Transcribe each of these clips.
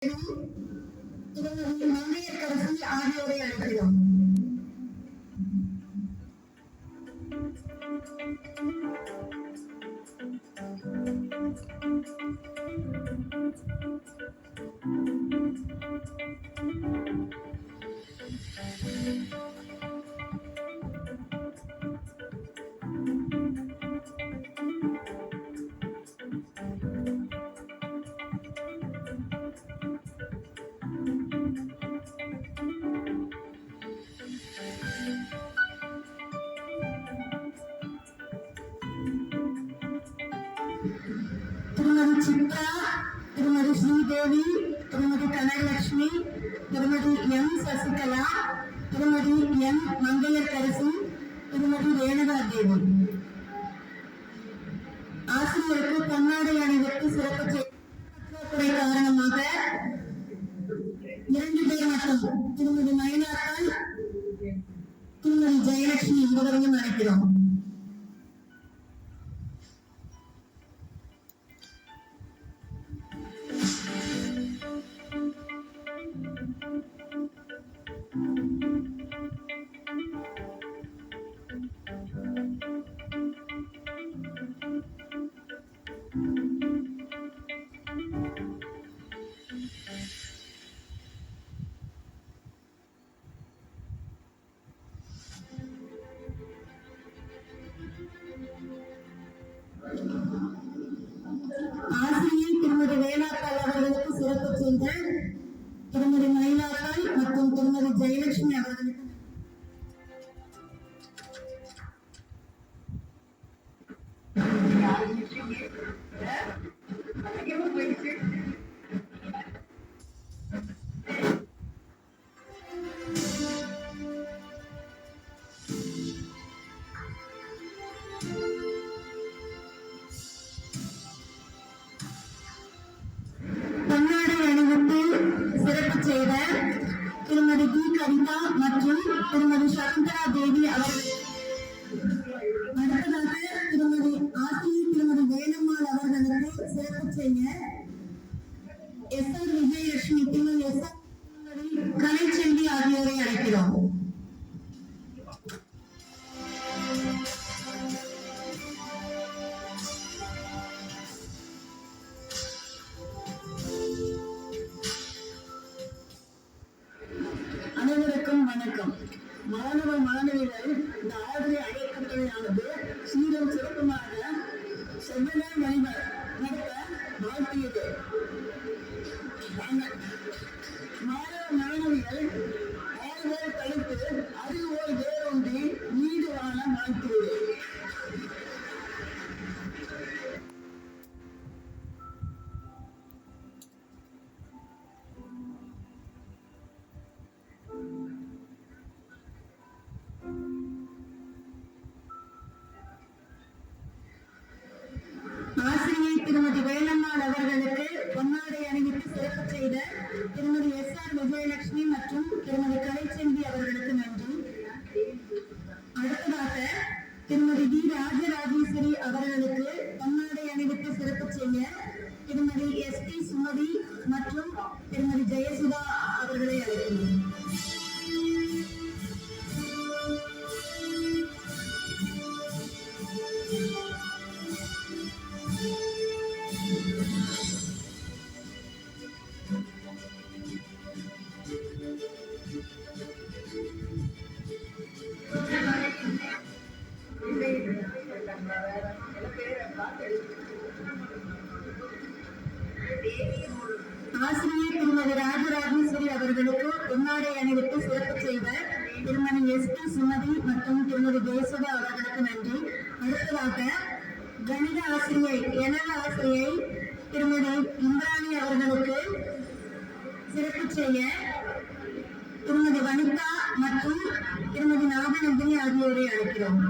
திருமதி மங்கையர்கரசி ஆகியோரை அழைக்கிறோம். திருமதி சித்ரா, திருமதி ஸ்ரீதேவி, திருமதி கனகலட்சுமி, திருமதி எம் சசிகலா, திருமதி எம் மங்கையர்கரசி, திருமதி ரேணுகா தேவி. ஆசிரியருக்கு பொன்னாடை அணிவித்து சிறப்பு பற்றாக்குறை காரணமாக 2 பேர் மட்டும் திருமதி மயிலாத்தாள், திருமதி ஜெயலட்சுமி என்பவரையும் அழைக்கிறோம். ஆசிரியர் திருமதி வேளாத்தாள் அவர்களுக்கு சிறப்பு செய்த திருமதி மயிலாத்தாள் மற்றும் திருமதி ஜெயலட்சுமி அவர்களுக்கு பொன்னாடை அணிவித்து சிறப்பு செய்த திருமதி டி கவிதா மற்றும் திருமதி சகுந்தலா தேவி அவர்கள். அடுத்ததாக திருமதி ஆசிரியர் திருமதி வேலம்மாள் அவர்களுக்கு சிறப்பு செய்ய எஸ் ஆர் விஜயலட்சுமி, திருமதி எஸ் ஆர் கலைச்செல்வி ஆகியோரை அழைக்கிறோம். அனைவருக்கும் வணக்கம். மாணவ மாணவிகள், இந்த ஆதரவு அழைக்கட்டளையானது சீரும் சிறப்புமாக செவ்வன வழிபாடு நடத்த வாழ்த்தியது. மாணவ மாணவிகள் ஆய்வோர் கழித்து அறிவோர் வேரூன்றி நீடு வாழ வாழ்த்தியது. ஆசிரியர் திருமதி வேலம்மாள் அவர்களுக்கு பொன்னாடை அணிவித்து சிறப்பு செய்த திருமதி எஸ் ஆர் விஜயலட்சுமி மற்றும் திருமதி கலைச்செல்வி அவர்களுக்கு நன்றி. அடுத்ததாக திருமதி டி ராஜராஜேஸ்வரி அவர்களுக்கு பொன்னாடை அணிவித்து சிறப்பு செய்ய திருமதி எஸ் டி சுமதி மற்றும் திருமதி ஜெயசுதா அவர்களை அழைக்கிறோம். ஆசிரியர் திருமதி ராஜராஜேஸ்வரி அவர்களுக்கு பொன்னாடை அணிவித்து சிறப்பு செய்த திருமதி எஸ் டி சுமதி மற்றும் திருமதி ஜெயசுதா அவர்களுக்கு நன்றி. அடுத்ததாக கணித ஆசிரியை ஆசிரியை திருமதி இந்திராணி அவர்களுக்கு சிறப்பு செய்ய திருமதி வனிதா மற்றும் திருமதி நாகநந்தினி ஆகியோரை அழைக்கிறோம்.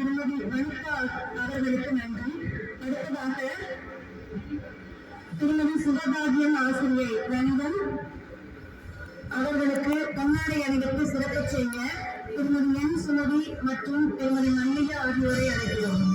திருமதி வனிதா அவர்களுக்கு நன்றி. அடுத்ததாக திருமதி சுகபாகியம் ஆசிரியை கணிதம் அவர்களுக்கு பொன்னாடை அணிவித்து சிறப்பு செய்ய திருமதி என் சுமதி மற்றும் திருமதி மல்லிகா ஆகியோரை அழைக்கிறோம்.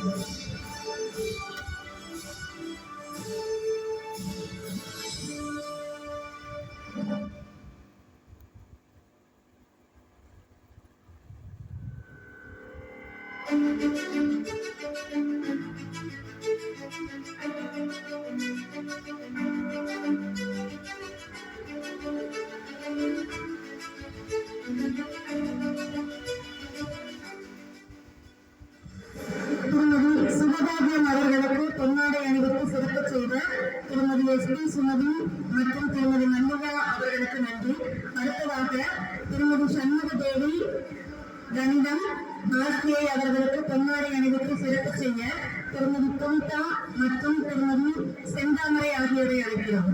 திருமதி சுகபாகியம் அவர்களுக்கு பொன்னாடை அணிவித்து சிறப்பு செய்த திருமதி SP சுமதி மற்றும் திருமதி மல்லிகா அவர்களுக்கு நன்றி. அடுத்ததாக திருமதி சண்முக தேவி கணிதம் ஆசிரியை அவர்களுக்கு பொன்னாடை அணிவித்து சிறப்பு செய்ய திருமதி புனிதா மற்றும் திருமதி செந்தாமரை ஆகியோரை அழைக்கிறோம்.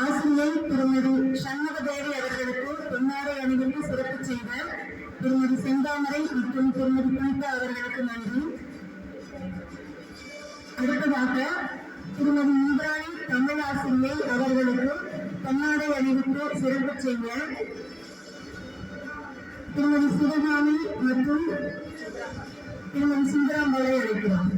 ஆசிரியை திருமதி சண்முக தேவி அவர்களுக்கு பொன்னாடை அணிவித்து சிறப்பு செய்த திருமதி செந்தாமரை மற்றும் திருமதி புனிதா அவர்களுக்கு நன்றி. அடுத்ததாக திருமதி இந்திராணி தமிழ் ஆசிரியை அவர்களுக்கு பொன்னாடை அணிவித்து சிறப்பு செய்ய திருமதி சிவகாமி மற்றும் திருமதி சுந்தராம்பாளை அழைக்கிறோம்.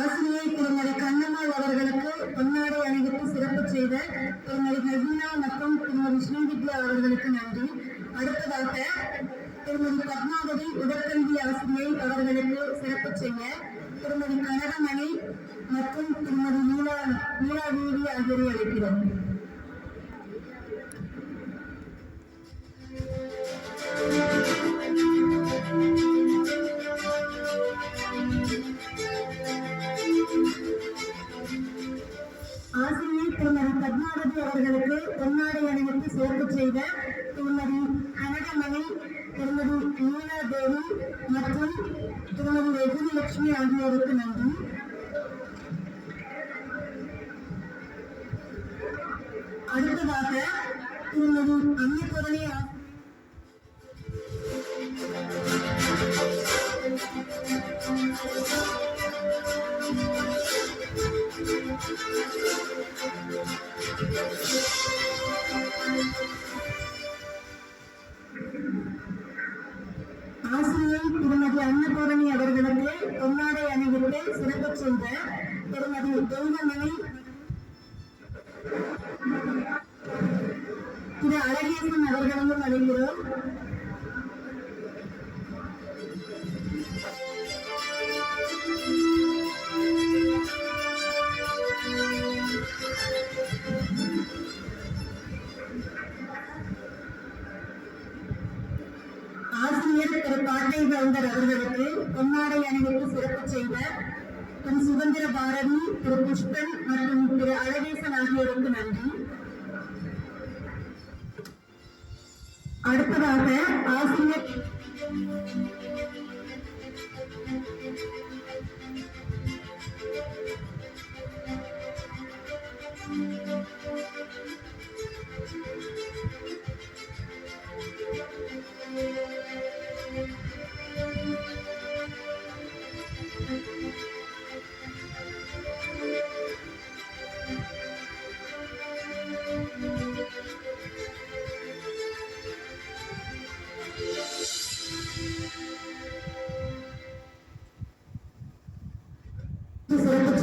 ஆசிரியை திருமதி கண்ணம்மாள் அவர்களுக்கு பொன்னாடை அணிவித்து சிறப்பு செய்த திருமதி ஹசீனா மற்றும் திருமதி ஸ்ரீவித்யா அவர்களுக்கு நன்றி. அடுத்ததாக திருமதி பத்மாவதி உடற்கல்வி ஆசிரியை அவர்களுக்கு சிறப்பு செய்ய திருமதி கனகமணி மற்றும் திருமதி நீலாதேவி ஆகியோரை அழைக்கிறோம். ஆசிரியை திருமதி பத்மாவதி அவர்களுக்கு பொன்னாடை அணிவித்து சிறப்பு செய்த திருமதி கனகமணி, திருமதி நீலாதேவி மற்றும் திருமதி ரஜினிலட்சுமி ஆகியோருக்கு நன்றி. அடுத்ததாக திருமதி அன்னபூரணி ஆசிரியை திருமதி அன்னபூரணி அவர்களுக்கு பொன்னாடை அணிவித்து சிறப்பு செய்த திருமதி தெய்வமணி, திரு அழகேசன் அவர்களும் அழைக்கிறோம். ஆசிரியர் திரு பாட்டை கவுண்டர் அவர்களுக்கு பொன்னாடை அணிவித்து சிறப்பு செய்த திரு சுதந்திர பாரதி, திரு புஷ்பன் மற்றும் திரு அழகேசன் ஆகியோருக்கு நன்றி. அடுத்ததாக ஆசிரியர்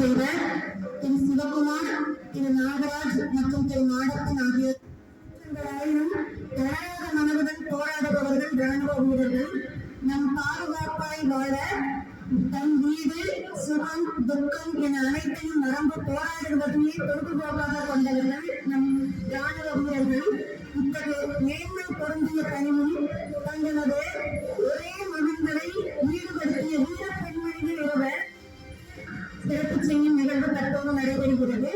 செய்த திரு சிவகுமார், திரு நாகராஜ் மற்றும் திரு மாடப்பன் ஆகியோர் தயாராக மனதுடன் போராடுபவர்கள் ராணுவ வீரர்கள். நம் பாதுகாப்பாய் வாழ தன் வீடு, சுகம், துக்கம் என அனைத்தையும் மறந்து போராடுவதையே பொறுப்புபோக்காக கொண்டவர்கள் நம் ராணுவ வீரர்கள். இத்தகைய மேன்மை பொருந்திய பணியில் தங்களது ஒரே மகன்களை ஈடுபடுத்திய வீர பெண்மணிகள் இருவர் சிறப்பு செய்யும் நிகழ்வு தற்போது நடைபெறுகிறது.